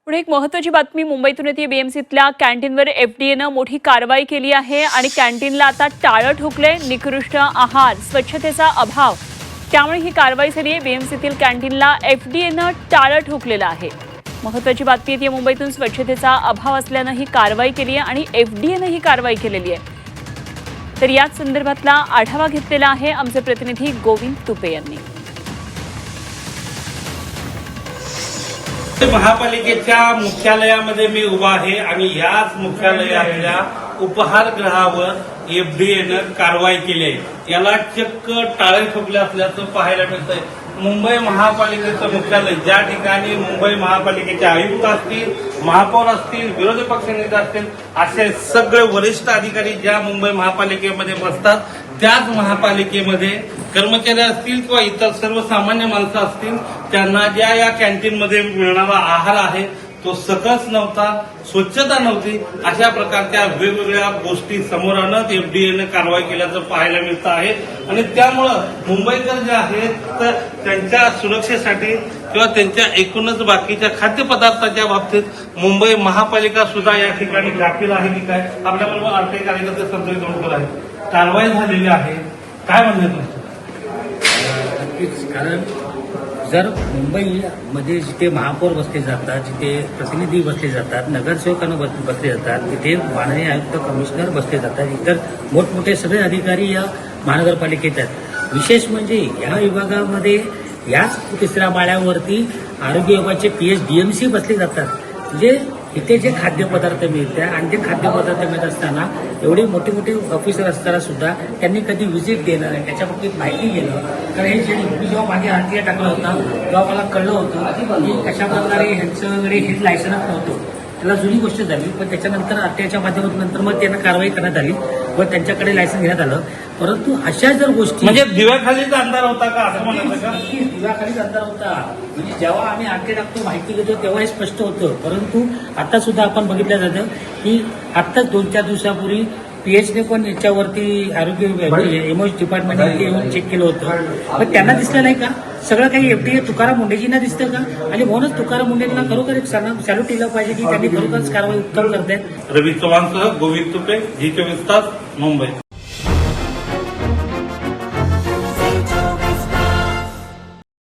पुढे एक महत्त्वाची बातमी मुंबईतून येते। बीएमसीतल्या कॅन्टीनवर एफडीएनं मोठी कारवाई केली आहे आणि कॅन्टीनला आता टाळं ठोकले। निकृष्ट आहार, स्वच्छतेचा अभाव, त्यामुळे ही कारवाई झाली आहे। बीएमसीतील कॅन्टीनला एफडीएनं टाळं ठोकलेलं आहे। महत्त्वाची बातमी येते मुंबईतून स्वच्छतेचा अभाव असल्यानं ही कारवाई केली आहे आणि एफडीएनं ही कारवाई केलेली आहे। तर याच संदर्भातला आढावा घेतलेला आहे आमचे प्रतिनिधी गोविंद तुपे यांनी। महापालिकेच्या मुख्यालयामध्ये मी उभा आहे आणि याच मुख्यालयातल्या उपहारगृहावर एफडीएनं कारवाई केली आहे। याला चक्क टाळे ठोकले असल्याचं पाहायला मिळतंय। मुंबई महापालिकेचं मुख्यालय, ज्या ठिकाणी मुंबई महापालिकेचे आयुक्त असतील, महापौर असतील, विरोधी पक्षनेते असतील, असे सगळे वरिष्ठ अधिकारी ज्या मुंबई महापालिकेमध्ये बसतात, त्याच महापालिकेमध्ये कर्मचारी असतील किंवा इतर सर्वसामान्य माणसं असतील, त्यांना ज्या या कॅन्टीनमध्ये मिळणारा आहार आहे तो सकस नव्हता, स्वच्छता नव्हती, अशा प्रकारच्या वेगवेगळ्या गोष्टी समोर आणत एफडीएनं कारवाई केल्याचं पाहायला मिळतं आहे। आणि त्यामुळं मुंबईकर जे आहेत तर त्यांच्या सुरक्षेसाठी किंवा त्यांच्या एकूणच बाकीच्या खाद्यपदार्थाच्या बाबतीत मुंबई महापालिका सुद्धा या ठिकाणी गाफील आहे की काय? आपल्याबरोबर आरटीआय कार्यकर्ते संतोष दोंडकर आहेत। कारवाई झालेली आहे, काय म्हणणे तुमचं? नक्कीच, कारण जर मुंबईमध्ये जिथे महापौर बसले जातात, जिथे प्रतिनिधी बसले जातात, नगरसेवकांना बसले जातात, तिथे माननीय आयुक्त, कमिशनर बसले जातात, इतर मोठमोठे सगळे अधिकारी या महानगरपालिकेत आहेत। विशेष म्हणजे या विभागामध्ये याच तिसऱ्या माळ्यावरती आरोग्य विभागाचे डीएमसी बसले जातात। म्हणजे इथे जे खाद्यपदार्थ मिळतात आणि ते खाद्यपदार्थ मिळत असताना एवढे मोठे मोठे ऑफिसर असताना सुद्धा त्यांनी कधी व्हिजिट देणं, त्याच्या बाबतीत माहिती घेणं, कारण हे जे मी जेव्हा मागे आरटीआय टाकला होता तेव्हा मला कळलं होतं की कशा प्रकारे ह्यांच्याकडे हे लायसन्स नव्हतं। त्याला जुनी गोष्ट झाली, पण त्याच्यानंतर आरटीआयच्या माध्यमातून नंतर मग त्यांना कारवाई करण्यात आली व त्यांच्याकडे लायसन्स घेण्यात आलं। परंतु अशा जर गोष्टी म्हणजे दिव्याखालीच अंधार होता का असं म्हणायचं का? दिव्याखालीच अंधार होता। म्हणजे जेव्हा आम्ही आरटीआय टाकतो, माहिती घेतो, तेव्हा हे स्पष्ट होतं। परंतु आता सुद्धा आपण बघितलं जातं की आत्ताच 2-4 दिवसापूर्वी पीएचने पण याच्यावरती आरोग्य एमओएच डिपार्टमेंटने येऊन चेक केलं होतं, पण त्यांना दिसलं नाही का? सगळं काही एफडीए तुकाराम मुंडेजींना दिसतं का? आणि म्हणूनच तुकाराम मुंडेंना खरोखर एक सॅल्यूट दिलं पाहिजे की त्यांनी खरोखरच कारवाई उत्तम करतायत। रवी चव्हाणसह गोविंद तुपे, झी 24 तास, मुंबई।